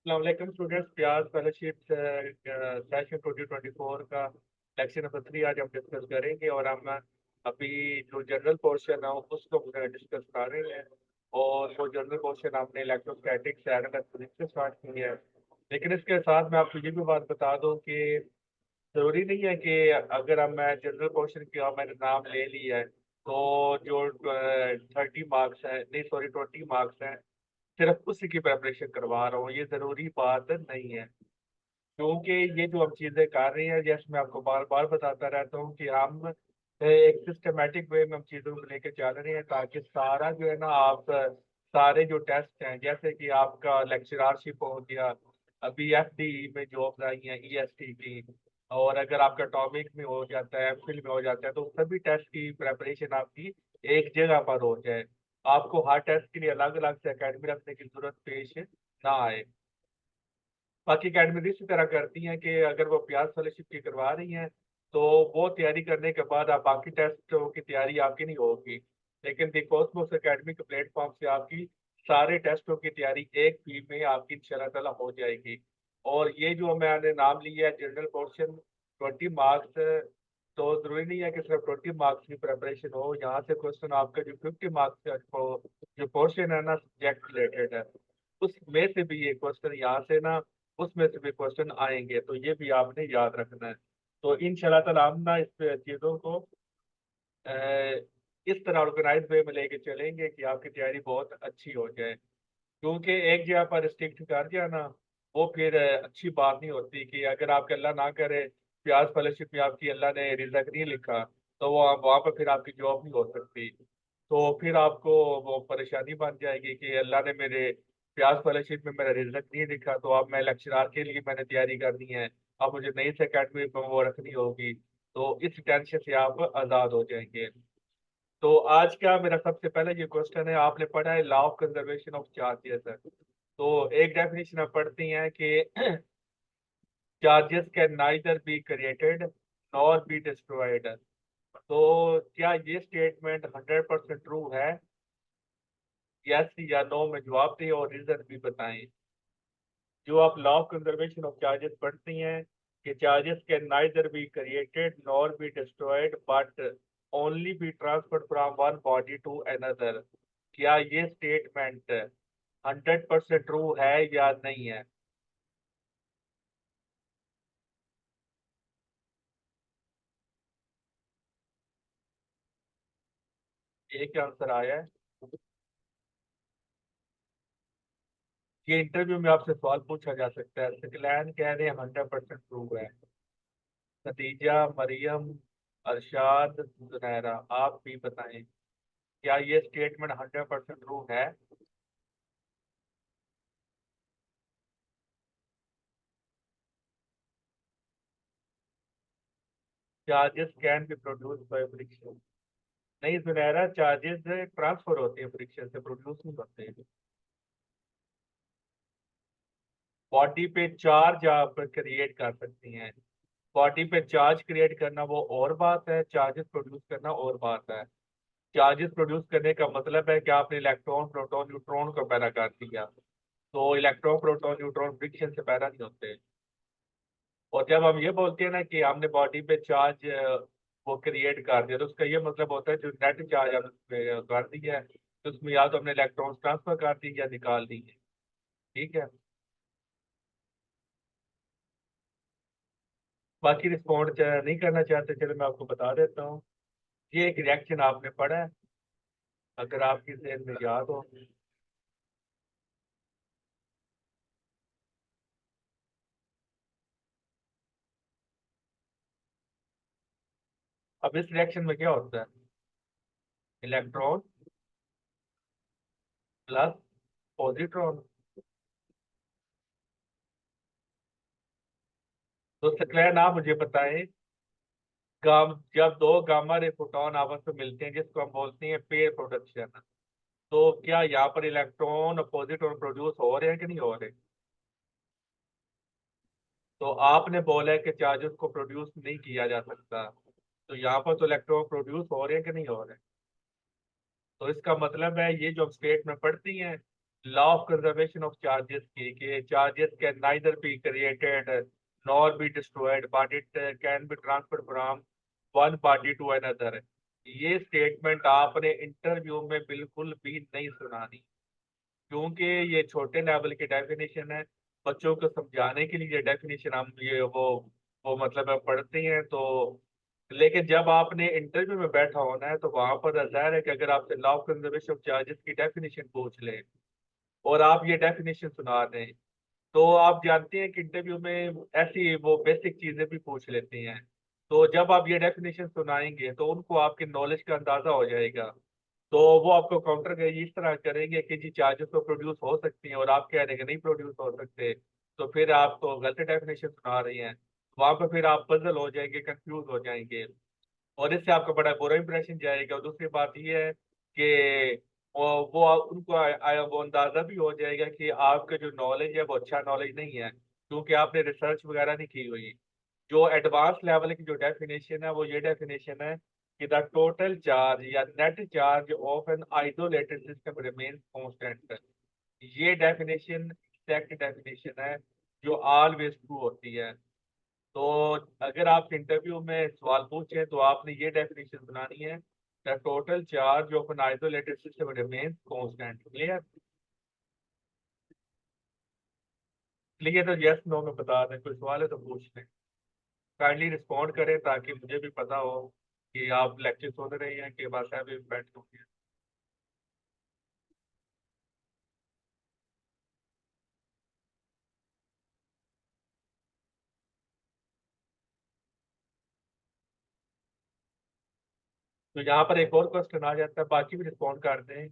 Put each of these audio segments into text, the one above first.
अस्सलाम स्टूडेंट्स, प्याज fellowship session 2024 का लेक्चर नंबर 3 आज हम डिस्कस करेंगे। और हम अभी जो जनरल पोर्शन है उसको डिस्कस कर रहे हैं। और वो जनरल पोर्शन हमने इलेक्ट्रोस्टैटिक्स एंड फिजिक्स से स्टार्ट की है। लेकिन इसके साथ मैं आपको ये भी बात बता दूं कि जरूरी नहीं है कि अगर हम मैं जनरल पोर्शन की मैंने नाम ले लिया है तो जो 30 मार्क्स है, नहीं सॉरी 20 मार्क्स है, सिर्फ उसी की प्रिपरेशन करवा रहा हूँ। ये जरूरी बात नहीं है, क्योंकि ये जो हम चीजें कर रहे हैं, जैसे मैं आपको बार बार बताता रहता हूँ कि हम एक सिस्टमेटिक वे में हम चीजों को लेकर चल रहे हैं, ताकि सारा जो है ना आप सारे जो टेस्ट हैं, जैसे कि आपका लेक्चररशिप हो गया, अभी एफडी में जॉब आई है ईएसटी की, और अगर आपका टॉमिक में हो जाता है, एमफिल में हो जाता है, तो सभी टेस्ट की प्रेपरेशन आपकी एक जगह पर हो जाए। आपको हर टेस्ट के लिए अलग अलग से अकेडमी रखने की जरूरत पेश ना आए। बाकी अकेडमी इसी तरह करती हैं कि अगर वो प्याज फेलोशिप की करवा रही हैं तो वो तैयारी करने के बाद आप बाकी टेस्टों की तैयारी आपकी नहीं होगी। लेकिन दी कॉस्मोस अकेडमी के प्लेटफॉर्म से आपकी सारे टेस्टों की तैयारी एक फी में आपकी इंशाल्लाह ताला हो जाएगी। और ये जो मैंने नाम लिया है जनरल पोर्शन 20 मार्क्स, तो जरूरी नहीं है कि सिर्फ 20 मार्क्स की प्रिपरेशन हो। यहाँ से क्वेश्चन आपका जो 50 मार्क्स का जो पोर्शन है ना सब्जेक्ट रिलेटेड है, उसमें से भी ये क्वेश्चन यहाँ से ना उसमें से भी क्वेश्चन आएंगे, तो ये भी आपने याद रखना है। तो इंशाल्लाह ताला हम ना इस चीज़ों को अ, इस तरह ऑर्गेनाइज वे में लेके चलेंगे कि आपकी तैयारी बहुत अच्छी हो जाए। क्योंकि एक जगह पर रिस्ट्रिक्ट कर दिया ना, वो फिर अच्छी बात नहीं होती। कि अगर आपके अल्लाह ना करे प्याज फेलोशिप में आपकी अल्लाह ने रिजल्ट नहीं लिखा, तो वो वहाँ पर फिर आपकी जॉब नहीं हो सकती। तो फिर आपको वो परेशानी बन जाएगी कि अल्लाह ने मेरे प्याज फेलोशिप में मेरा रिजल्ट नहीं लिखा, तो अब मैं लेक्चरार के लिए मैंने तैयारी करनी है, अब मुझे नई से अकेडमी में वो रखनी होगी। तो इस टेंशन से आप आज़ाद हो जाएंगे। तो आज का मेरा सबसे पहले ये क्वेश्चन है, आपने पढ़ा है law of conservation of charges है। तो एक डेफिनेशन आप पढ़ती हैं कि charges can neither be created nor be destroyed. तो क्या ये स्टेटमेंट 100% ट्रू है? यस या नो में जवाब दें और रीजन भी बताएं। जो आप law of conservation of charges पढ़ती हैं कि charges can neither be created nor be destroyed but only be transferred from one body to another, क्या ये स्टेटमेंट 100% ट्रू है या नहीं है? एक आंसर आया है। ये इंटरव्यू में आपसे सवाल पूछा जा सकता है। सिकलैन कह रहे हैं 100% ट्रू है। खदीजा, मरियम, अरशाद, जुनैरा, आप भी बताएं, क्या ये स्टेटमेंट 100% ट्रू है? Charges can be produce by friction. नहीं जुनैरा, चार्जेस ट्रांसफर होते हैं, फ्रिक्शन से प्रोड्यूस नहीं होते हैं। बॉडी पे चार्ज आप क्रिएट कर सकती हैं। बॉडी पे चार्ज क्रिएट करना वो और बात है, चार्जेस प्रोड्यूस करना और बात है। चार्जेस प्रोड्यूस करने का मतलब है कि आपने इलेक्ट्रॉन प्रोटॉन न्यूट्रॉन को पैदा कर दिया। तो इलेक्ट्रॉन प्रोटॉन न्यूट्रॉन फ्रिक्शन से पैदा नहीं होते। और जब हम ये बोलते हैं ना कि हमने बॉडी पे चार्ज वो क्रिएट कर दिया, तो उसका ये मतलब होता है जो नेट चार्ज हमने कर दिया है, तो उसमें या तो हमने इलेक्ट्रॉन ट्रांसफर कर दी या निकाल दी है। ठीक है। बाकी रिस्पॉन्ड नहीं करना चाहते, चलो मैं आपको बता देता हूँ। ये एक रिएक्शन आपने पढ़ा है, अगर आपकी जहन में याद हो। अब इस रिएक्शन में क्या होता है? Electron plus positron. तो सकलैन आप मुझे बताएं, जब दो गामा रे फोटोन आपस में मिलते हैं, जिसको हम बोलते हैं पेयर प्रोडक्शन, तो क्या यहाँ पर इलेक्ट्रॉन पॉजिट्रॉन प्रोड्यूस हो रहे हैं कि नहीं हो रहे? तो आपने बोला है कि चार्जेस को प्रोड्यूस नहीं किया जा सकता, तो यहाँ पर तो इलेक्ट्रॉन प्रोड्यूस हो रहे हैं कि नहीं हो रहे? तो इसका मतलब है ये जो स्टेट में पढ़ती हैं law of conservation of charges की, कि charges can neither be created nor be destroyed but it can be transferred from one party to another. ये स्टेटमेंट आपने इंटरव्यू में बिल्कुल भी नहीं सुनानी, क्योंकि ये छोटे लेवल की डेफिनेशन है। बच्चों को समझाने के लिए ये डेफिनेशन हम ये वो मतलब पढ़ते हैं तो। लेकिन जब आपने इंटरव्यू में बैठा होना है तो वहां पर जाहिर है कि अगर आपसे law of conservation of charges की डेफिनेशन पूछ ले और आप ये डेफिनेशन सुना दें, तो आप जानते हैं कि इंटरव्यू में ऐसी वो बेसिक चीजें भी पूछ लेती हैं। तो जब आप ये डेफिनेशन सुनाएंगे तो उनको आपकी नॉलेज का अंदाजा हो जाएगा। तो वो आपको काउंटर के इस तरह करेंगे कि जी चार्जेस तो प्रोड्यूस हो सकती हैं और आप कह रहे हैं कि नहीं प्रोड्यूस हो सकते, तो फिर आप तो गलत डेफिनेशन सुना रही हैं। वहां पर फिर आप पजल हो जाएंगे, कंफ्यूज हो जाएंगे, और इससे आपका बड़ा बुरा इंप्रेशन जाएगा। और दूसरी बात ये है कि वो उनको वो अंदाजा भी हो जाएगा कि आपका जो नॉलेज है वो अच्छा नॉलेज नहीं है, क्योंकि आपने रिसर्च वगैरह नहीं की हुई। जो एडवांस लेवल की जो डेफिनेशन है वो ये डेफिनेशन है कि द टोटल चार्ज या net charge of an isolated system remains constant. ये डेफिनेशन एग्जैक्ट डेफिनेशन है जो ऑलवेज ट्रू होती है। तो अगर आप इंटरव्यू में सवाल पूछे तो आपने ये डेफिनेशन बनानी है, the total charge of an isolated system remains constant. Clear? Clear तो यस नो में बता दें, कोई सवाल है तो पूछ लें। काइंडली रिस्पॉन्ड करें ताकि मुझे भी पता हो कि आप लेक्चर सुन रहे हैं कि बस अभी बैठ चुके हैं। तो यहाँ पर एक और क्वेश्चन आ जाता है, बाकी भी रिस्पॉन्ड कर दें।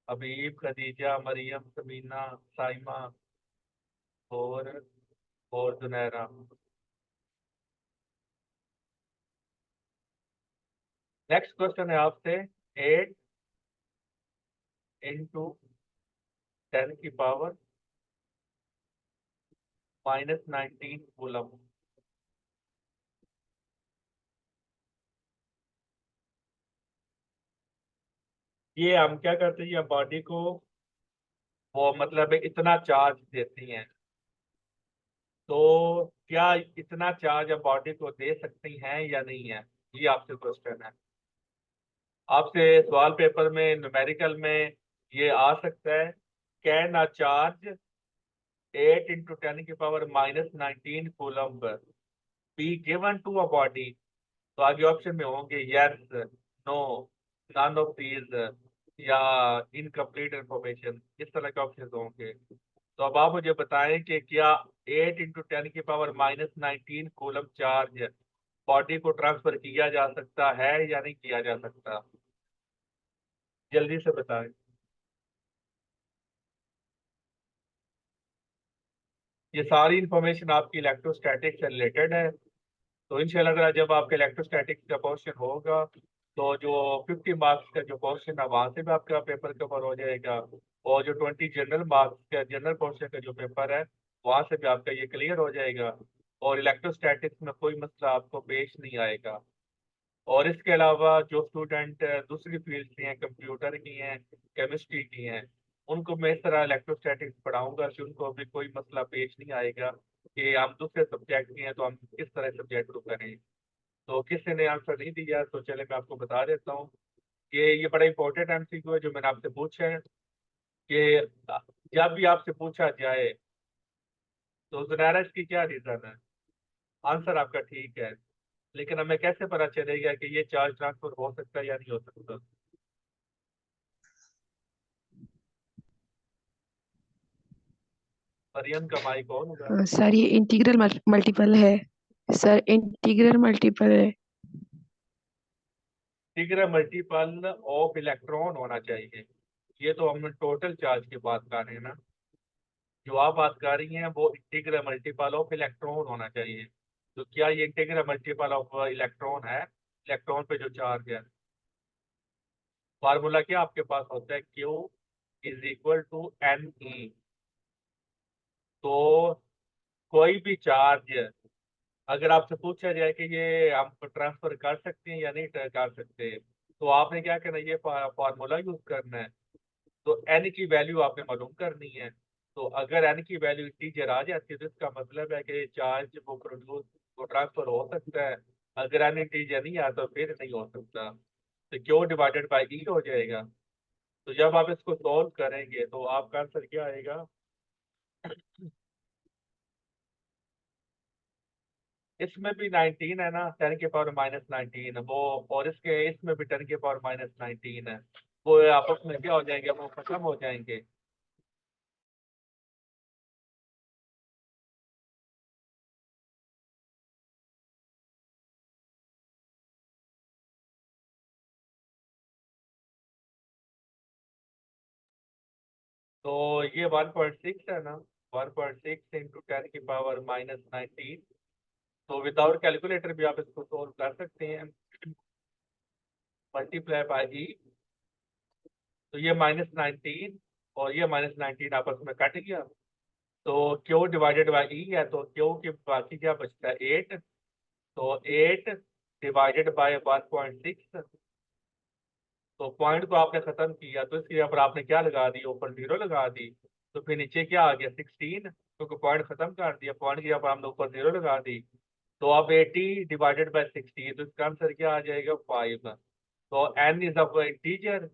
हबीब, खदीजा, मरियम, समीना, साइमा और जुनैरा। नेक्स्ट क्वेश्चन है आपसे, 8 × 10⁻⁻19 कूलम। ये हम क्या करते हैं, ये बॉडी को वो मतलब इतना चार्ज देती हैं, तो क्या इतना चार्ज अब बॉडी को दे सकती हैं या नहीं है? ये आपसे क्वेश्चन है। आपसे सवाल पेपर में न्यूमेरिकल में ये आ सकता है, can a charge 8 × 10⁻⁻19 coulomb be given to a body? तो आगे ऑप्शन में होंगे yes, no, none of these, या इनकम्प्लीट इंफॉर्मेशन। इस तरह के ऑप्शन होंगे। तो अब आप मुझे बताएं कि क्या 8 × 10⁻⁻19 कूलम चार्ज बॉडी को ट्रांसफर किया जा सकता है या नहीं किया जा सकता? जल्दी से बताएं। ये सारी इंफॉर्मेशन आपकी इलेक्ट्रोस्टैटिक से रिलेटेड है। तो इंशाल्लाह जब आपका इलेक्ट्रोस्टैटिक का क्वेश्चन होगा तो जो 50 मार्क्स का जो क्वेश्चन है वहां से भी आपका पेपर कवर हो जाएगा, और जो 20 जनरल मार्क्स का जनरल पोर्शन का जो पेपर है वहां से भी आपका ये क्लियर हो जाएगा, और इलेक्ट्रोस्टैटिक्स में कोई मसला आपको पेश नहीं आएगा। और इसके अलावा जो स्टूडेंट दूसरी फील्ड की हैं, कंप्यूटर की हैं, केमिस्ट्री की हैं, उनको मैं इस तरह इलेक्ट्रोस्टैटिक्स पढ़ाऊंगा कि उनको अभी कोई मसला पेश नहीं आएगा कि हम दूसरे सब्जेक्ट की हैं तो हम किस तरह सब्जेक्ट को करें। तो किसी ने आंसर नहीं दिया तो चले मैं आपको बता देता हूँ कि ये बड़ा इंपॉर्टेंट एमसीक्यू है जो मैंने आपसे पूछा है कि जब भी आपसे पूछा जाए तो जुनैरा इसकी क्या रीजन है, आंसर आपका ठीक है, लेकिन हमें कैसे पता चलेगा कि ये चार्ज ट्रांसफर हो सकता है या नहीं हो सकता? मरियम का माइक ऑन होगा। सर ये इंटीग्रल मल्टीपल है। सर इंटीग्रल मल्टीपल है। इंटीग्रल मल्टीपल ऑफ इलेक्ट्रॉन होना चाहिए। ये तो हम टोटल चार्ज की बात कर रहे हैं ना, जो आप बात कर रही हैं वो इंटीग्रल मल्टीपल ऑफ इलेक्ट्रॉन होना चाहिए। तो क्या ये इंटीग्रल मल्टीपल ऑफ इलेक्ट्रॉन है? इलेक्ट्रॉन पे जो चार्ज है, फार्मूला क्या आपके पास होता है, Q = NE। तो कोई भी चार्ज अगर आपसे पूछा जाए कि ये हम ट्रांसफर कर सकते हैं या नहीं कर सकते, तो आपने क्या करना है, ये फार्मूला यूज करना है। तो एन की वैल्यू आपने मालूम करनी है। तो अगर एन की वैल्यू इंटीजर आ जाती है तो इसका मतलब है कि चार्ज वो प्रोड्यूस, वो ट्रांसफर हो सकता है। अगर एन इंटीजर नहीं आता तो फिर नहीं हो सकता। तो क्यू डिवाइडेड बाई ई हो जाएगा। तो जब आप इसको सॉल्व करेंगे तो आपका आंसर क्या आएगा? इसमें भी 19 है ना, 10⁻⁻19 वो, और इसमें भी 10⁻⁻19 है। वो आपस में क्या हो जाएंगे, वो खत्म हो जाएंगे। तो ये 1.6 है ना, 1.6 इंटू 10⁻⁻19। तो विदाउट कैलकुलेटर भी आप इसको सोल्व कर सकते हैं। मल्टीप्लाई बाई ई, तो ये -19 और ये -19 आपस में कट गया। तो क्यू डिवाइडेड बाई ई है, तो क्यू के बाकी क्या बचता है, 8। तो 8 डिवाइडेड बाय 1.6। तो पॉइंट को आपने खत्म किया तो इसके ऊपर आपने क्या लगा दी, ऊपर 0 लगा दी। तो फिर नीचे क्या आ गया, 16, क्योंकि पॉइंट खत्म कर दिया, पॉइंट के ऊपर हमने ऊपर 0 लगा दी। तो अब 80 डिवाइडेड बाय 16, तो इसका आंसर क्या आ जाएगा, 5। तो n is a integer,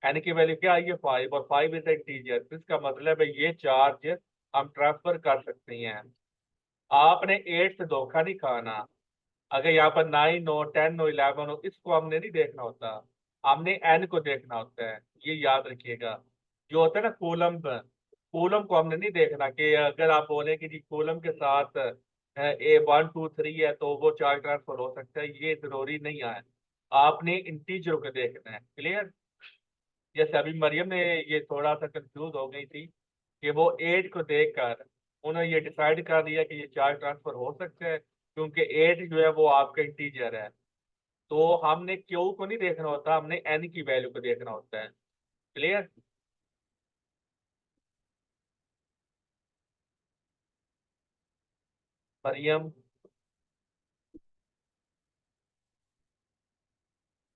n की वैल्यू क्या आई है, 5, और 5 इज इंटीजर। तो इसका मतलब है ये चार्ज हम ट्रांसफर कर सकते हैं। आपने 8 से धोखा नहीं खाना। अगर यहाँ पर 9 हो, 10 हो, 11 हो, इसको हमने नहीं देखना होता, हमने एन को देखना होता है। ये याद रखिएगा। जो होता है ना कूलम, कूलम को हमने नहीं देखना कि अगर आप बोले कि जी कूलम के साथ ए 1 2 3 है तो वो चार्ज ट्रांसफर हो सकता है, ये जरूरी नहीं है। आपने इंटीजर को देखना है। क्लियर? जैसे अभी मरियम ने ये थोड़ा सा कंफ्यूज हो गई थी कि वो 8 को देखकर उन्होंने ये डिसाइड कर दिया कि ये चार्ज ट्रांसफर हो सकता है, क्योंकि 8 जो है वो आपका इंटीजर है। तो हमने क्यू को नहीं देखना होता, हमने एन की वैल्यू को देखना होता है। क्लियर? मरियम,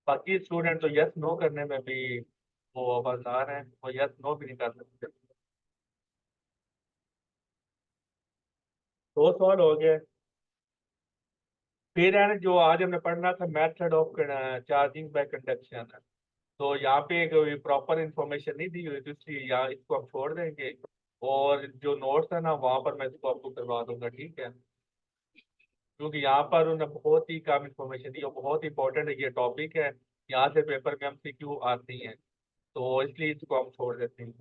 बाकी स्टूडेंट तो यस नो करने में भी वो आवाजार हैं, वो यस नो भी नहीं कर सकते। 2 सवाल हो गए। फिर है ना, जो आज हमने पढ़ना था, method of charging by conduction. तो यहाँ पे कोई प्रॉपर इंफॉर्मेशन नहीं दी हुई, तो इसलिए यहाँ इसको हम छोड़ देंगे। और जो नोट्स है ना, वहाँ पर मैं इसको आपको करवा दूंगा, ठीक है? क्योंकि यहाँ पर उन्हें बहुत ही कम इंफॉर्मेशन दी और बहुत इंपॉर्टेंट ये टॉपिक है। यहाँ से पेपर में MCQ आती हैं, तो इसलिए इसको हम छोड़ देते हैं।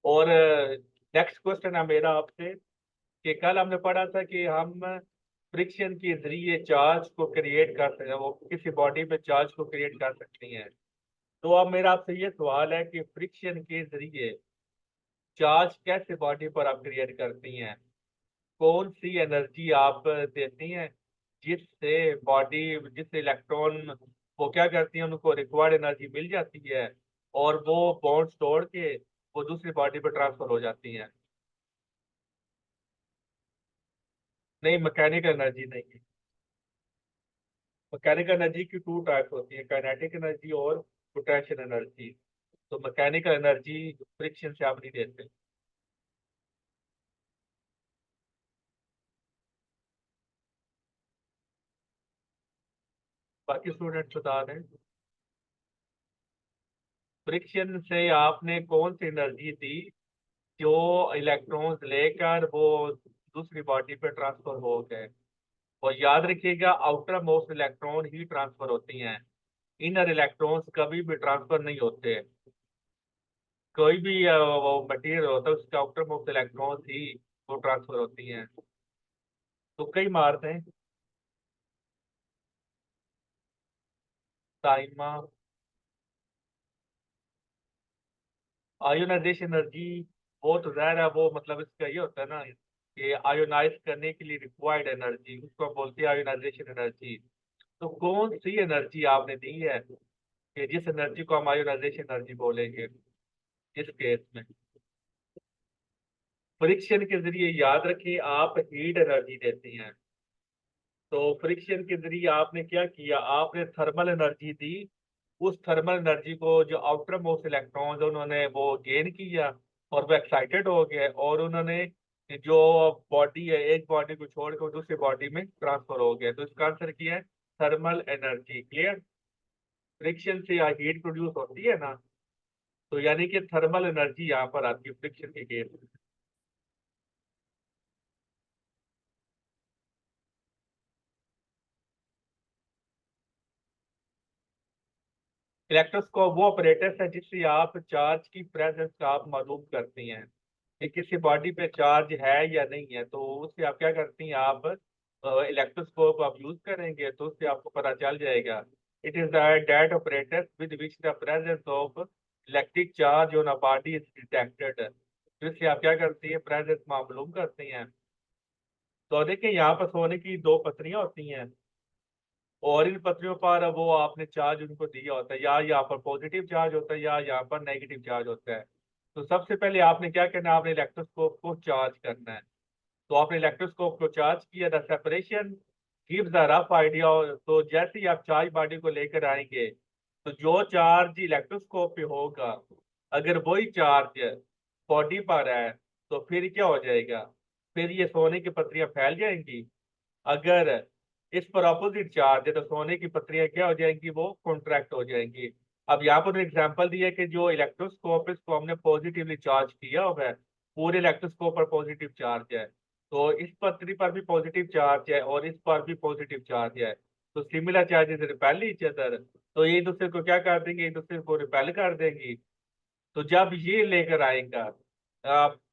और नेक्स्ट क्वेश्चन है मेरा आपसे कि कल हमने पढ़ा था कि हम फ्रिक्शन के जरिए चार्ज को क्रिएट कर सकते हैं, वो किसी बॉडी पे चार्ज को क्रिएट कर सकती हैं। तो अब मेरा आपसे ये सवाल है कि फ्रिक्शन के जरिए चार्ज कैसे बॉडी पर आप क्रिएट करती हैं? कौन सी एनर्जी आप देती हैं जिससे बॉडी, जिससे इलेक्ट्रॉन वो क्या करती हैं, उनको रिक्वायर्ड एनर्जी मिल जाती है और वो बॉन्ड्स तोड़ के वो दूसरी बॉडी पर ट्रांसफर हो जाती हैं? नहीं, मैकेनिकल एनर्जी नहीं। मैकेनिकल एनर्जी की 2 टाइप्स होती है, काइनेटिक एनर्जी और पोटेंशियल एनर्जी। तो मैकेनिकल एनर्जी फ्रिक्शन से आप नहीं देते। बाकी स्टूडेंट बता दें, फ्रिक्शन से आपने कौन सी एनर्जी दी जो इलेक्ट्रॉन्स लेकर वो दूसरी बॉडी पे ट्रांसफर हो गए? और याद रखिएगा, आउटर मोस्ट इलेक्ट्रॉन ही ट्रांसफर होती हैं, इनर इलेक्ट्रॉन्स कभी भी ट्रांसफर नहीं होते। कोई भी वो मटेरियल होता है उसके आउटर मोस्ट इलेक्ट्रॉन्स ही वो ट्रांसफर होती हैं। तो कई मारते हैं। टाइमा, आयोनाइजेशन एनर्जी, वो तो ज़ाहिर है, वो मतलब इसका ये होता है ना कि आयोनाइज करने के लिए रिक्वायर्ड एनर्जी, उसको हम बोलते हैं आयोनाइजेशन एनर्जी। तो कौन सी एनर्जी आपने दी है कि जिस एनर्जी को हम आयोनाइजेशन एनर्जी बोलेंगे इस केस में? फ्रिक्शन के जरिए याद रखिए आप हीट एनर्जी देती हैं। तो फ्रिक्शन के जरिए आपने क्या किया, आपने थर्मल एनर्जी दी। उस थर्मल एनर्जी को जो आउटर मोस्ट इलेक्ट्रॉन्स उन्होंने वो गेन किया, और वो एक्साइटेड हो गए, और उन्होंने जो बॉडी है, एक बॉडी को छोड़ कर दूसरी बॉडी में ट्रांसफर हो गया। तो इसका आंसर क्या है? Thermal energy. क्लियर? फ्रिक्शन से हीट प्रोड्यूस होती है ना, तो यानी कि थर्मल एनर्जी यहाँ पर आती है फ्रिक्शन के केस में। इलेक्ट्रोस्कोप वो ऑपरेटर्स है जिससे आप चार्ज की प्रेजेंस का आप मालूम करती हैं कि किसी बॉडी पे चार्ज है या नहीं है। तो उससे आप क्या करती हैं, आप इलेक्ट्रोस्कोप आप यूज करेंगे तो उससे आपको पता चल जाएगा। It is the date operators with which the presence of electric charge on a body is detected. जिससे आप क्या करती है, प्रेजेंस मालूम करती हैं। तो देखिए यहाँ पर सोने की दो पत्रियां होती हैं, और इन पत्रियों पर वो आपने चार्ज उनको दिया होता है, या यहाँ पर पॉजिटिव चार्ज होता है या यहाँ पर नेगेटिव चार्ज होता है। तो सबसे पहले आपने क्या करना है, आपने इलेक्ट्रोस्कोप को चार्ज करना है। तो आपने इलेक्ट्रोस्कोप को चार्ज किया, the separation gives the rough idea. तो जैसे ही आप चार्ज बॉडी को लेकर आएंगे, तो जो चार्ज इलेक्ट्रोस्कोप पे होगा, अगर वही चार्ज बॉडी पर है, तो फिर क्या हो जाएगा, फिर ये सोने की पत्रियां फैल जाएंगी। अगर इस पर अपोजिट चार्ज है, तो सोने की पत्रियां क्या हो जाएंगी, वो कॉन्ट्रैक्ट हो जाएंगी। अब यहाँ पर एग्जांपल दिया है कि जो इलेक्ट्रोस्कोप है इसको हमने पॉजिटिवली चार्ज किया हुआ है, पूरे इलेक्ट्रोस्कोप पर पॉजिटिव चार्ज है। तो इस पत्री पर भी पॉजिटिव चार्ज है और इस पर भी पॉजिटिव चार्ज है। तो similar charges repel each other, तो ये एक दूसरे को क्या कर देंगे, एक दूसरे को रिपेल कर देंगी। तो जब ये लेकर आएगा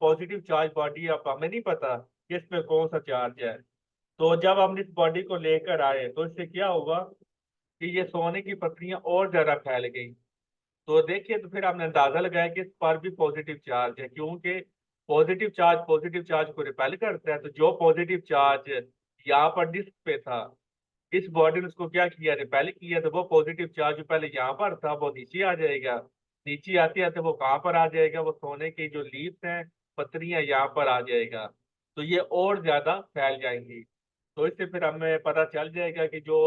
पॉजिटिव चार्ज बॉडी, अब हमें नहीं पता कि इसमें कौन सा चार्ज है। तो जब हम इस बॉडी को लेकर आए तो इससे क्या हुआ कि ये सोने की पत्रियां और ज्यादा फैल गई। तो देखिए, तो फिर हमने अंदाजा लगाया कि इस पर भी पॉजिटिव चार्ज है, क्योंकि पॉजिटिव चार्ज को रिपेल करता है। तो जो पॉजिटिव चार्ज यहाँ पर डिस्क पे था, इस बॉडी ने उसको क्या किया, रिपेल किया। तो वो पॉजिटिव चार्ज जो पहले यहाँ पर था वो नीचे आ जाएगा। नीचे आते आते वो कहाँ पर आ जाएगा, वो सोने की जो लीव्स हैं, पत्तियां, यहाँ पर आ जाएगा। तो ये और ज्यादा फैल जाएंगी। तो इससे फिर हमें पता चल जाएगा कि जो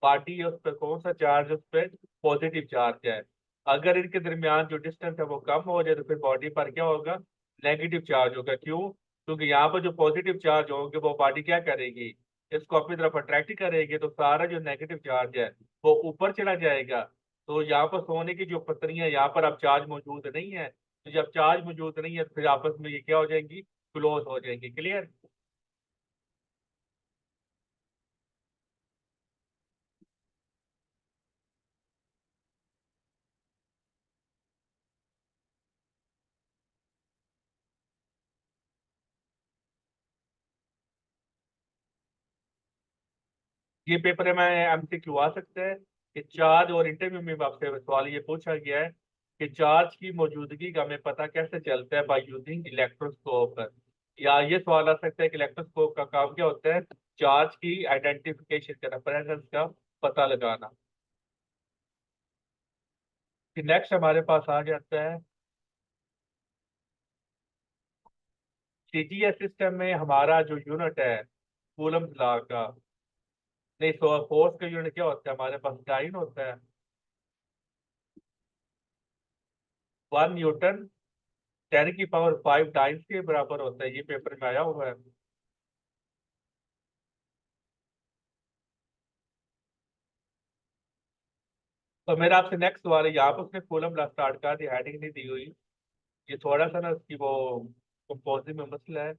पार्टी है उस पर कौन सा चार्ज, उस पर पॉजिटिव चार्ज है। अगर इनके दरमियान जो डिस्टेंस है वो कम हो जाए, तो फिर बॉडी पर क्या होगा, नेगेटिव चार्ज होगा। क्यों? क्योंकि यहाँ पर जो पॉजिटिव चार्ज होंगे वो बॉडी क्या करेगी, इसको अपनी तरफ अट्रैक्ट करेगी। तो सारा जो नेगेटिव चार्ज है वो ऊपर चला जाएगा। तो यहाँ पर सोने की जो पत्रियां, यहाँ पर अब चार्ज मौजूद नहीं है। तो जब चार्ज मौजूद नहीं है तो फिर आपस में ये क्या हो जाएंगी, क्लोज हो जाएंगी। क्लियर? ये पेपर में एमसीक्यू आ सकता है कि चार्ज, और इंटरव्यू में भी आपसे सवाल ये पूछा गया है कि चार्ज की मौजूदगी का हमें पता कैसे चलता है, बाय यूजिंग इलेक्ट्रोस्कोप। या ये सवाल आ सकता है कि इलेक्ट्रोस्कोप का काम क्या होता है, चार्ज की आइडेंटिफिकेशन करना, प्रेजेंस का पता लगाना। फिर नेक्स्ट हमारे पास आ जाता है सीजीएस सिस्टम में हमारा जो यूनिट है कूलम्ब लॉ का, नहीं, फोर्स का यूनिट क्या होता है, हमारे पास डाइन होता है। 1 न्यूटन 10 की पावर 5 टाइम्स के बराबर होता है। ये पेपर में आया हुआ है। तो मेरा आपसे नेक्स्ट सवाल है, यहाँ पर उसने कॉलम स्टार्ट कर दी, हेडिंग नहीं दी हुई। ये थोड़ा सा ना उसकी वो कंपोजिंग में मसला है।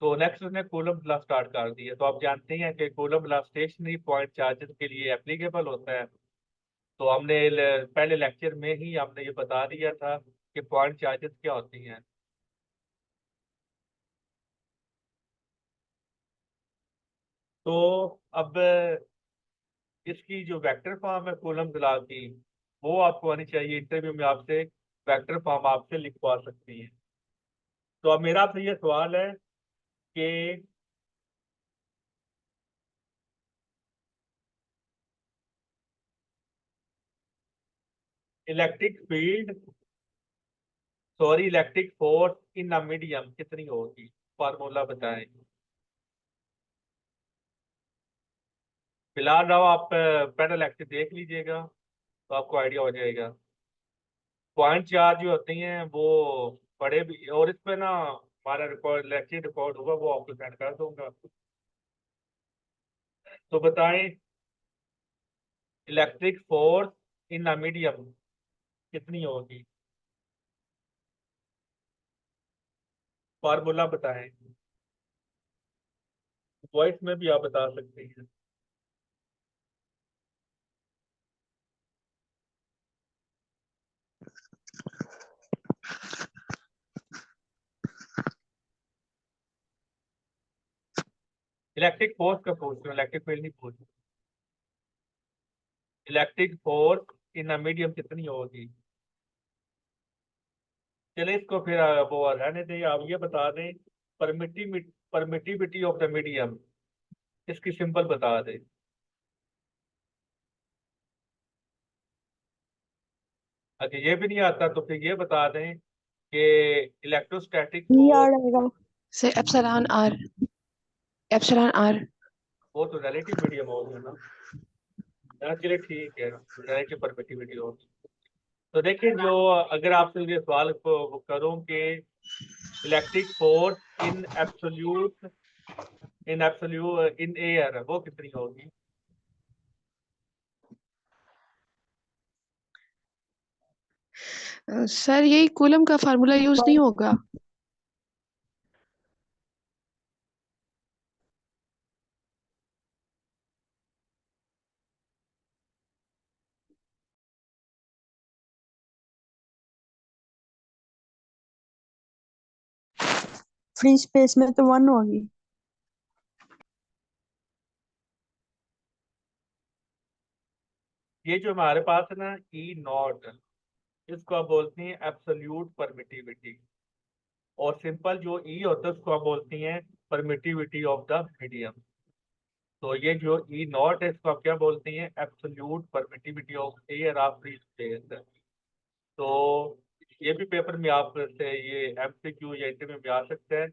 तो नेक्स्ट उसने कॉलम स्टार्ट कर दी है। तो आप जानते हैं कि कॉलम स्टेशनरी पॉइंट चार्जेस के लिए एप्लीकेबल होता है। तो हमने पहले लेक्चर में ही हमने ये बता दिया था कि पॉइंट चार्जेस क्या होती हैं। तो अब इसकी जो वेक्टर फॉर्म है कूलम ला की, वो आपको आनी चाहिए। इंटरव्यू में आपसे वेक्टर फॉर्म आपसे लिखवा सकती है। तो अब मेरा आपसे ये सवाल है कि electric field, sorry, electric force in a medium कितनी होगी, फार्मूला बताएं। फिलहाल राव आप पैनल एक्टिव देख लीजिएगा तो आपको आइडिया हो जाएगा। पॉइंट चार्ज जो होते हैं वो बड़े भी, और इस पे ना हमारा रिकॉर्ड लेक्चर रिकॉर्ड होगा, वो आपको सेंड कर दूंगा। तो बताएं electric force in a medium कितनी होगी, फार्मूला बताएं। वॉइस में भी आप बता सकते हैं। इलेक्ट्रिक फोर्स का पूछ रहे हो, इलेक्ट्रिक फील्ड नहीं पूछ रहे। Electric force in a medium कितनी होगी। चले इसको फिर वो रहने दें, आप ये बता दें परमिटिविटी ऑफ द मीडियम, इसकी सिंपल बता दें। अगर ये भी नहीं आता तो फिर ये बता दें कि इलेक्ट्रोस्टैटिक ये फोर्स। याद आएगा sir, epsilon R, epsilon R. वो तो रिलेटिव मीडियम हो गया ना। हाँ, चलिए ठीक है, रिलेटिव परमिटिविटी होगी। तो देखिए, जो अगर आपसे ये सवाल को करूं कि electric force in absolute in air वो कितनी होगी। सर यही कूलम का फार्मूला यूज नहीं होगा। फ्री स्पेस में तो 1 होगी। ये जो हमारे पास है ना ई नॉट, इसको आप बोलते हैं एब्सोल्यूट परमिटिविटी। और सिंपल जो ई होता है उसको आप बोलती हैं परमिटिविटी ऑफ द मीडियम। तो ये जो ई नॉट है इसको आप क्या बोलते हैं, absolute permittivity of air of free space. तो ये भी पेपर में आपसे ये एमसीक्यू या इंटरव्यू में आ सकता है।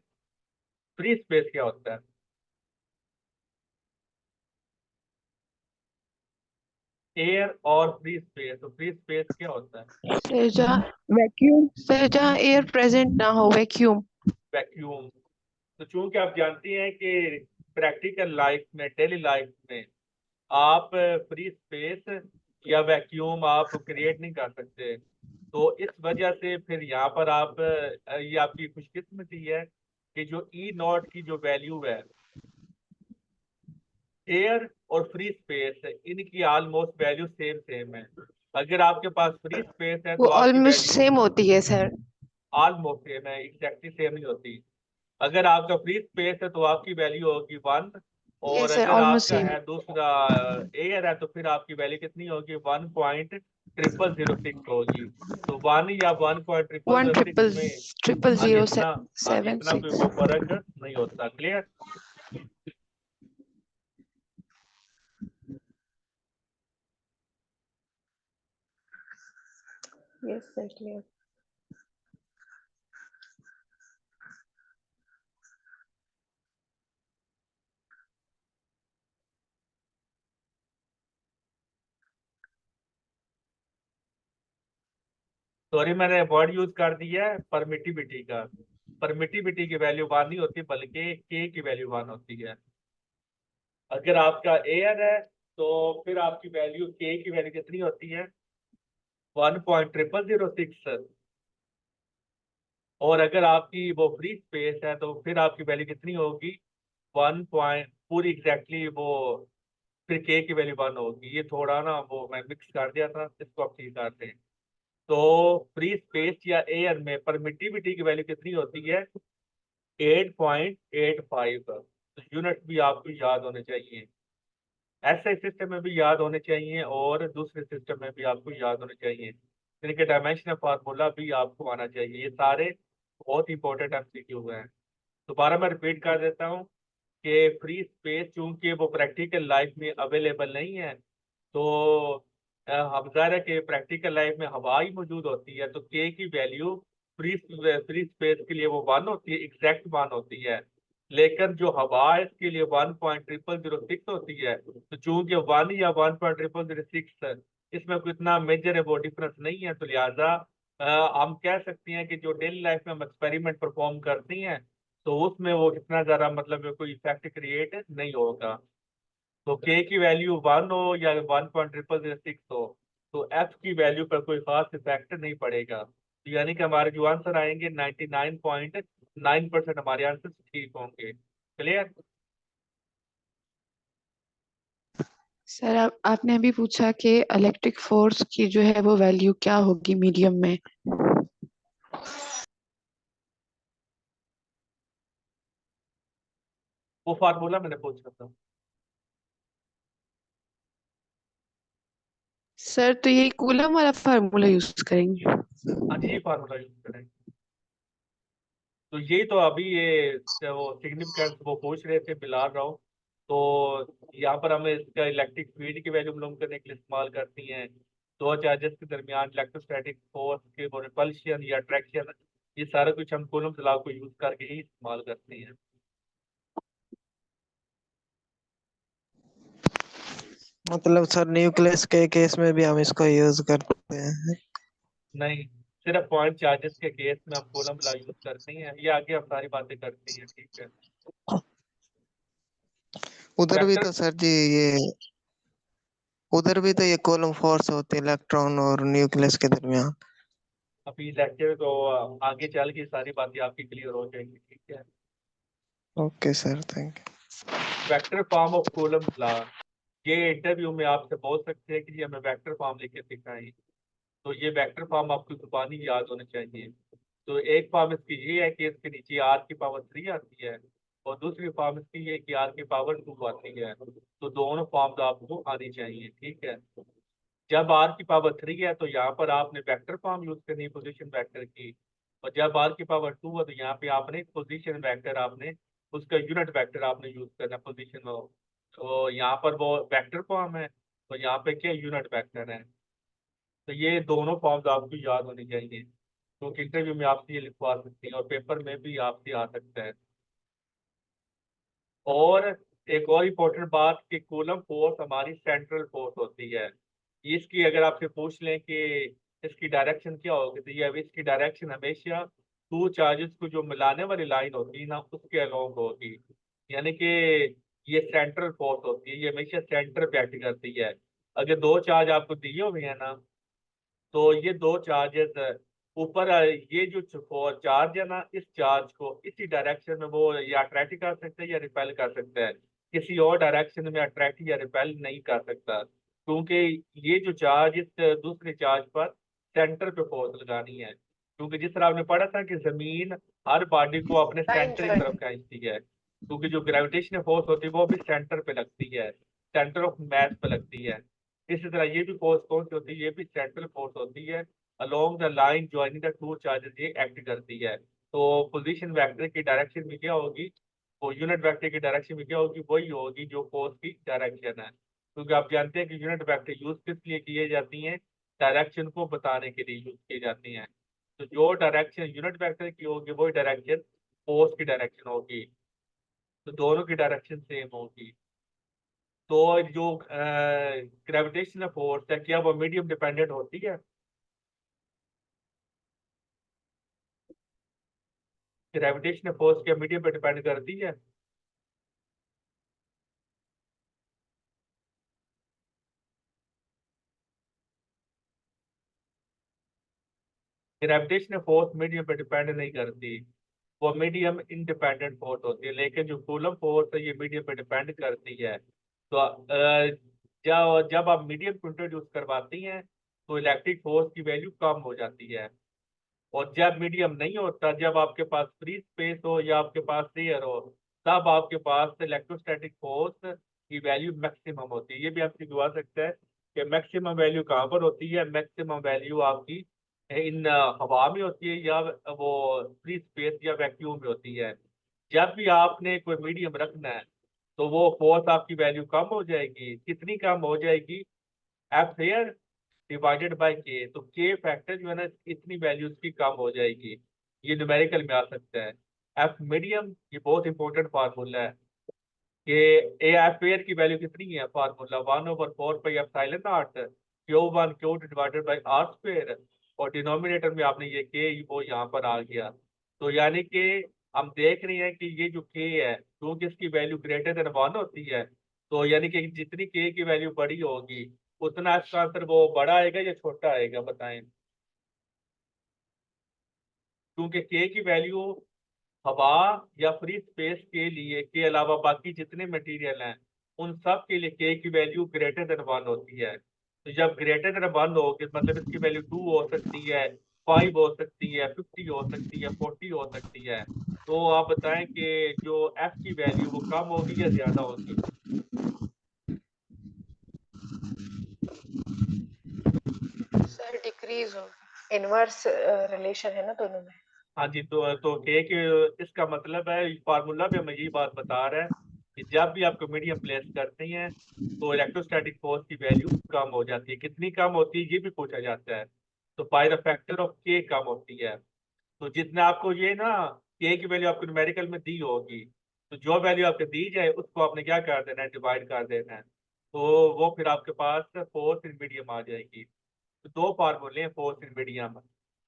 फ्री स्पेस क्या होता है। एयर और फ्री स्पेस, तो फ्री स्पेस क्या होता है। सर जहाँ वैक्यूम। सर जहाँ एयर प्रेजेंट ना हो, वैक्यूम। वैक्यूम। तो चूंकि आप जानती हैं कि प्रैक्टिकल लाइफ में, डेली लाइफ में आप फ्री स्पेस या वैक्यूम आप क्रिएट नहीं कर सकते। तो इस वजह से फिर यहाँ पर आप ये आपकी खुशकिस्मती है कि जो ई नॉट की जो वैल्यू है, एयर और फ्री स्पेस है, इनकी ऑलमोस्ट वैल्यू सेम सेम है। अगर आपके पास फ्री स्पेस है वो तो आपकी ऑलमोस्ट वैल्यू सेम होती है सर। ऑलमोस्ट सेम है, एग्जैक्टली सेम नहीं होती। अगर आपका फ्री स्पेस है तो आपकी वैल्यू होगी 1। ये और सर अगर ऑलमोस्ट आपका सेम। है दूसरा एयर है तो फिर आपकी वैल्यू कितनी होगी, 1.0006 होगी। तो 1 या वन 1.0006 ट्रिपल में ट्रिपल हाँ, जीरो इतना हाँ, सेवन इतना कोई सिक्स। वो फर्क नहीं होता। Clear. Yes sir, clear. Sorry, मैंने वर्ड यूज कर दिया है परमिटिविटी का। परमिटिविटी की वैल्यू 1 नहीं होती बल्कि के की वैल्यू 1 होती है। अगर आपका एयर है तो फिर आपकी वैल्यू के की वैल्यू कितनी होती है, 1.0006। और अगर आपकी वो फ्री स्पेस है तो फिर आपकी वैल्यू कितनी होगी, 1 पूरी एग्जैक्टली वो, फिर के की वैल्यू 1 होगी। ये थोड़ा ना वो मैं मिक्स कर दिया था, इसको आप ठीक करते हैं। तो फ्री स्पेस या एयर में परमिटिविटी की वैल्यू कितनी होती है, 8.85। तो यूनिट भी आपको याद होने चाहिए, ऐसे सिस्टम में भी याद होने चाहिए और दूसरे सिस्टम में भी आपको याद होने चाहिए। इनके डायमेंशनल फार्मूला भी आपको आना चाहिए। ये सारे बहुत इंपॉर्टेंट एमसीक्यू हैं। दोबारा मैं रिपीट कर देता हूँ कि फ्री स्पेस चूंकि वो प्रैक्टिकल लाइफ में अवेलेबल नहीं है, तो हम ज़ाहिर है कि प्रैक्टिकल लाइफ में हवा ही मौजूद होती है, तो के की वैल्यू फ्री फ्री स्पेस के लिए वो 1 होती है, एग्जैक्ट 1 होती है। लेकिन जो हवा है इसके लिए 1.0006 होती है। तो चूंकि 1 या 1.0006 इसमें कोई इतना मेजर है वो डिफरेंस नहीं है, तो लिहाजा हम कह सकते हैं कि जो डेली लाइफ में हम एक्सपेरिमेंट परफॉर्म करती हैं तो उसमें वो इतना ज्यादा मतलब कोई इफेक्ट क्रिएट नहीं होगा। तो के की वैल्यू 1 हो या 1.0006 हो, तो एफ की वैल्यू पर कोई खास इफेक्ट नहीं पड़ेगा। तो यानी कि हमारे जो आंसर आएंगे 99.9% हमारे आंसर ठीक होंगे। क्लियर? सर आपने अभी पूछा कि इलेक्ट्रिक फोर्स की जो है वो वैल्यू क्या होगी मीडियम में। वो फार्मूला मैंने पूछा था। सर तो ये कूलम वाला फार्मूला यूज करेंगे। हाँ जी, ये फार्मूला यूज करें। तो ये तो अभी ये वो सिग्निफिकेंस वो पूछ रहे थे बिलाल राव। तो यहाँ पर हमें इसका इलेक्ट्रिक फील्ड की वैल्यू मालूम करने के लिए इस्तेमाल करती हैं। दो चार्जेस के दरमियान इलेक्ट्रोस्टैटिक फोर्स के वो रिपल्शन या अट्रैक्शन, ये सारा कुछ हम कूलम्ब लॉ को यूज करके ही इस्तेमाल करते हैं। मतलब सर न्यूक्लियस के केस में भी हम इसको यूज करते हैं? नहीं, सिर्फ पॉइंट चार्जेस के केस में हम कूलम्ब लॉ यूज करते हैं। ये आगे हम सारी बातें करते हैं, ठीक है। उधर भी वेक्टर तो सर जी ये उधर भी तो ये कॉलम फोर्स होती है इलेक्ट्रॉन और न्यूक्लियस के दरमियान। अभी लेक्चर तो आगे चल के सारी बातें आपकी क्लियर हो जाएंगी, ठीक है। Okay sir, thank vector form of coulomb law, ये इंटरव्यू में आपसे बोल सकते हैं कि जी हमें वेक्टर फॉर्म लिख के दिखाएं। तो ये वेक्टर फॉर्म आपकी जुबानी याद होने चाहिए। तो एक फॉर्म इसकी ये है कि इसके नीचे r⁻³ आती है, और दूसरी फॉर्म इसकी ये है कि r⁻² आती है। तो दोनों फॉर्म्स आपको आनी चाहिए, ठीक है। जब r⁻³ है तो यहाँ पर आपने वेक्टर फॉर्म यूज करनी है पोजीशन वेक्टर की, और जब r⁻² है तो यहाँ पे आपने पोजीशन वेक्टर आपने उसका यूनिट वेक्टर आपने यूज करना पोजीशन में। तो यहाँ पर वो वेक्टर फॉर्म है, तो यहाँ पे क्या यूनिट वेक्टर है। तो ये दोनों फॉर्म्स आपको याद होनी चाहिए, क्योंकि इंटरव्यू में आपसे ये लिखवा सकते हैं और पेपर में भी आपसे आ सकता है। और एक और इम्पोर्टेंट बात कि कूलम फोर्स हमारी सेंट्रल फोर्स होती है। इसकी अगर आपसे पूछ लें कि इसकी डायरेक्शन क्या होगी, तो ये इसकी डायरेक्शन हमेशा टू चार्जेस को जो मिलाने वाली लाइन होती है ना उसके अलोंग होगी। यानी कि ये सेंट्रल फोर्स होती है, ये हमेशा सेंटर पे एक्ट करती है। अगर दो चार्ज आपको दिए हुए हैं ना, तो ये दो चार्जेस ऊपर ये जो चार्ज है ना, इस चार्ज को इसी डायरेक्शन में वो या अट्रैक्ट कर सकता है या रिपेल कर सकता है। किसी और डायरेक्शन में अट्रैक्ट या रिपेल नहीं कर सकता, क्योंकि ये जो चार्ज इस दूसरे चार्ज पर सेंटर पे फोर्स लगानी है। क्योंकि जिस तरह आपने पढ़ा था कि जमीन हर बॉडी को अपने सेंटर की तरफ खींचती है, क्योंकि जो ग्रेविटेशनल फोर्स होती है वो भी सेंटर पे लगती है, सेंटर ऑफ मास पे लगती है। इसी तरह ये भी फोर्स कौन सी होती है, ये भी सेंट्रल फोर्स होती है। Along the line joining the two charges ये एक्ट करती है। तो पोजीशन वेक्टर की डायरेक्शन में क्या होगी, वो यूनिट वेक्टर की डायरेक्शन में क्या होगी, वही होगी जो फोर्स की डायरेक्शन है। क्योंकि आप जानते हैं कि यूनिट वेक्टर यूज किस लिए किए जाती हैं, डायरेक्शन को बताने के लिए यूज की जाती हैं। तो जो डायरेक्शन यूनिट वेक्टर की होगी वही डायरेक्शन फोर्स की डायरेक्शन होगी। तो दोनों की डायरेक्शन सेम होगी। तो जो ग्रेविटेशनल फोर्स है क्या वो मीडियम डिपेंडेंट होती है? ग्रेविटेशनल फोर्स क्या मीडियम पे डिपेंड करती है? ग्रेविटेशनल फोर्स मीडियम पे डिपेंड नहीं करती, वो मीडियम इंडिपेंडेंट फोर्स होती है। लेकिन जो कूलम फोर्स है ये मीडियम पे डिपेंड करती है। तो जब आप मीडियम को इंट्रोड्यूस करवाती हैं तो इलेक्ट्रिक फोर्स की वैल्यू कम हो जाती है। और जब मीडियम नहीं होता, जब आपके पास फ्री स्पेस हो या आपके पास एयर हो, तब आपके पास इलेक्ट्रोस्टैटिक फोर्स की वैल्यू मैक्सिमम होती है। ये भी आपसे दुआ सकता है कि मैक्सिमम वैल्यू कहाँ पर होती है। मैक्सिमम वैल्यू आपकी इन हवा में होती है या वो फ्री स्पेस या वैक्यूम में होती है। जब भी आपने कोई मीडियम रखना है तो वो फोर्स आपकी वैल्यू कम हो जाएगी। कितनी कम हो जाएगी? एफ एयर डिवाइडेड बाय के। तो के फैक्टर जो है ना, इतनी वैल्यूज की कम हो जाएगी। ये न्यूमेरिकल में आ सकता है। एफ मीडियम, ये बहुत इंपॉर्टेंट फार्मूला है कि ए एफ एयर की वैल्यू कितनी है, formula 1/4 pi epsilon naught Q1 Q2 divided by R square, और डिनोमिनेटर में आपने ये के वो यहाँ पर आ गया। तो यानी कि हम देख रहे हैं कि ये जो के है, क्योंकि इसकी वैल्यू ग्रेटर देन 1 होती है, तो यानी कि जितनी के की वैल्यू बड़ी होगी उतना इसका आंसर वो बड़ा आएगा या छोटा आएगा, बताएं। क्योंकि के की वैल्यू हवा या फ्री स्पेस के लिए के अलावा बाकी जितने मटेरियल हैं उन सब के लिए के की वैल्यू ग्रेटर देन 1 होती है। तो जब ग्रेटर देन 1 होगी मतलब इसकी वैल्यू 2 हो सकती है, 5 हो सकती है, 50 हो सकती है, 40 हो सकती है। तो आप बताएं कि जो एफ की वैल्यू वो कम होगी या ज्यादा होगी। सर डिक्रीज होगा, इनवर्स रिलेशन है ना दोनों में। हाँ जी, तो के इसका मतलब है, फार्मूला भी हमें यही बात बता रहा है कि जब भी आपको मीडियम प्लेस करते हैं तो इलेक्ट्रोस्टैटिक फोर्स की वैल्यू कम हो जाती है। कितनी कम होती है ये भी पूछा जाता है, तो बाय द फैक्टर ऑफ के कम होती है। तो जितना आपको ये ना के की वैल्यू आपको न्यूमेरिकल में दी होगी, तो जो वैल्यू आपको दी जाए उसको आपने क्या कर देना है, डिवाइड कर देना है, तो वो फिर आपके पास फोर्स इन मीडियम आ जाएगी। तो दो फार्मूले हैं फोर्स इन मीडियम।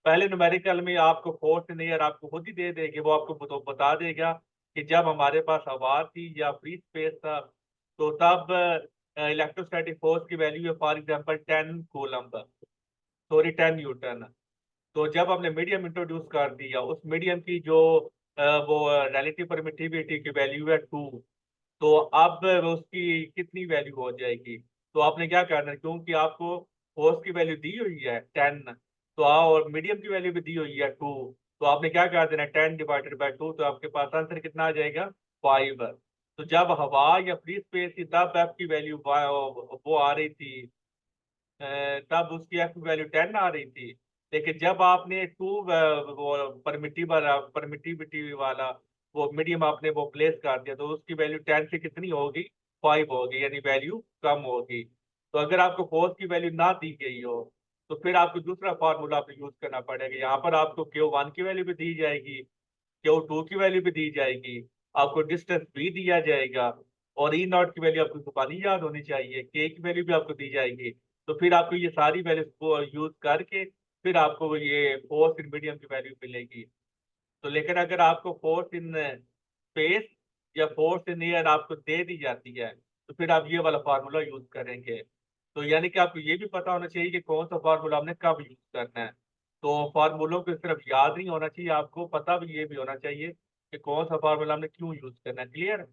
पहले न्यूमेरिकल में आपको फोर्स इन एयर आपको खुद ही दे देंगे, वो आपको तो बता देगा कि जब हमारे पास हवा थी या फ्री स्पेस था तो तब इलेक्ट्रोस्टैटिक फोर्स की वैल्यू है for example 10 coulomb, sorry 10 Newton. तो जब हमने मीडियम इंट्रोड्यूस कर दिया, उस मीडियम की जो वो रिलेटिव परमिटिविटी की वैल्यू है 2, तो अब उसकी कितनी वैल्यू हो जाएगी। तो आपने क्या करना है, क्योंकि आपको फोर्स की वैल्यू दी हुई है 10, तो और मीडियम की वैल्यू भी दी हुई है 2, तो आपने क्या कर देना है 10 डिवाइडेड बाई 2, तो आपके पास आंसर कितना आ जाएगा 5। तो जब हवा या फ्री स्पेस थी तब एफ की वैल्यू वो आ रही थी, तब उसकी एफ की वैल्यू 10 आ रही थी। लेकिन जब आपने 2 वो परमिटिविटी वाला वो मीडियम आपने वो प्लेस कर दिया तो उसकी वैल्यू 10 से कितनी होगी, 5 होगी, यानी वैल्यू कम होगी। तो अगर आपको फोर्स की वैल्यू ना दी गई हो तो फिर आपको दूसरा फार्मूला आपको यूज करना पड़ेगा। यहाँ पर आपको Q1 की वैल्यू भी दी जाएगी, Q2 की वैल्यू भी दी जाएगी, आपको डिस्टेंस भी दिया जाएगा, और ई नॉट की वैल्यू आपको दुकानी याद होनी चाहिए, के की वैल्यू भी आपको दी जाएगी। तो फिर आपको ये सारी वैल्यू को यूज करके फिर आपको ये फोर्स इन मीडियम की वैल्यू मिलेगी। तो लेकिन अगर आपको फोर्स इन स्पेस या फोर्स इन एयर आपको दे दी जाती है तो फिर आप ये वाला फार्मूला यूज करेंगे। तो यानी कि आपको ये भी पता होना चाहिए कि कौन सा फार्मूला आपने कब यूज करना है। तो फार्मूलों को सिर्फ याद नहीं होना चाहिए, आपको पता भी ये भी होना चाहिए कि कौन सा फार्मूला आपने क्यों यूज करना है। क्लियर,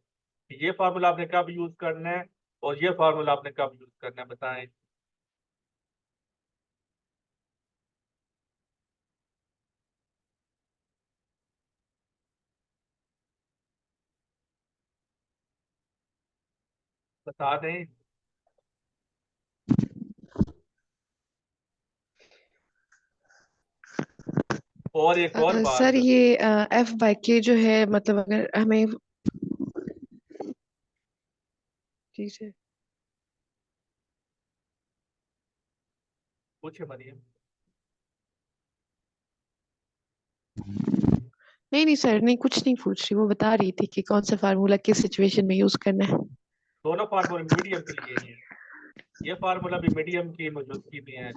ये फार्मूला आपने कब यूज करना है और ये फार्मूला आपने कब यूज करना है, बताएं। बता दें। और एक और सर बात, ये एफ बाई के जो है, मतलब अगर हमें, जी सर, पूछे मरियम। नहीं सर, नहीं कुछ नहीं पूछ रही, वो बता रही थी कि कौन सा फार्मूला किस सिचुएशन में यूज करना है। दोनों फार्मूले मीडियम के लिए ही हैं। ये फार्मूला भी मीडियम की मौजूदगी में है,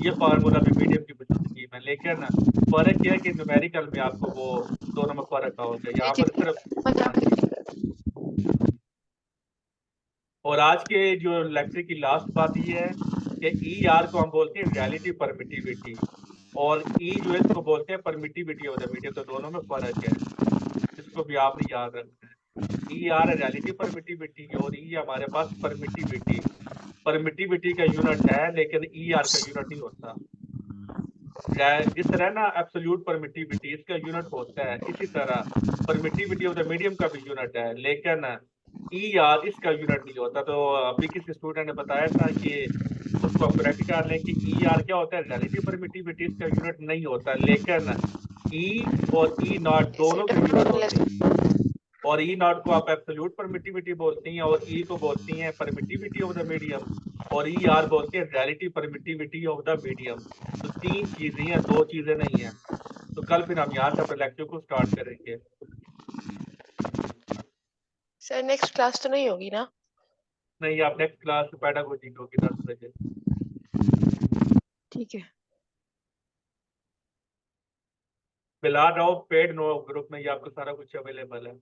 ये फार्मूला भी मीडियम की मौजूदगी में, लेकिन फर्क क्या है कि न्यूमेरिकल में आपको वो दोनों में फर्क होगा, जी यहाँ जी, पर सिर्फ। समझ आ हाँ जी। गई। और आज के जो लेक्चर की लास्ट बात ये है कि ई आर को हम बोलते हैं रियलिटी परमिटिविटी, और ई जो है इसको बोलते हैं परमिटिविटी ऑफ द मीडियम, तो दोनों में फर्क है, इसको भी आपने याद रखना है। ई आर है रियलिटी परमिटिविटी और ई हमारे पास परमिटिविटी। परमिटिविटी का यूनिट है लेकिन ई आर का यूनिट नहीं होता। जिस तरह ना एब्सोल्यूट परमिटिविटी इसका यूनिट होता है, इसी तरह परमिटिविटी ऑफ द मीडियम का भी यूनिट है, लेकिन ई आर इसका यूनिट नहीं होता। तो अभी किसी स्टूडेंट ने बताया था कि उसको आप करेक्ट कर लें कि ई आर क्या होता है, रिलेटिव परमिटिविटी इसका यूनिट नहीं होता, लेकिन ई और ई नॉट इसे दोनों के यूनिट होते हैं। और ई नॉट को आप एब्सोल्यूट परमिटिविटी बोलती हैं और ई को बोलती हैं परमिटिविटी ऑफ द मीडियम, और ई आर बोलते हैं relative permittivity of the medium. तो तीन चीजें हैं, दो चीजें नहीं हैं। तो कल फिर हम यहाँ से अपने लेक्चर को स्टार्ट करेंगे। सर नेक्स्ट क्लास तो नहीं होगी ना? नहीं, आप नेक्स्ट क्लास पेडागोजी की होगी 10 बजे। ठीक है। फिलहाल रहो पेड नो ग्रुप में, ये आपको सारा कुछ अवेलेबल है।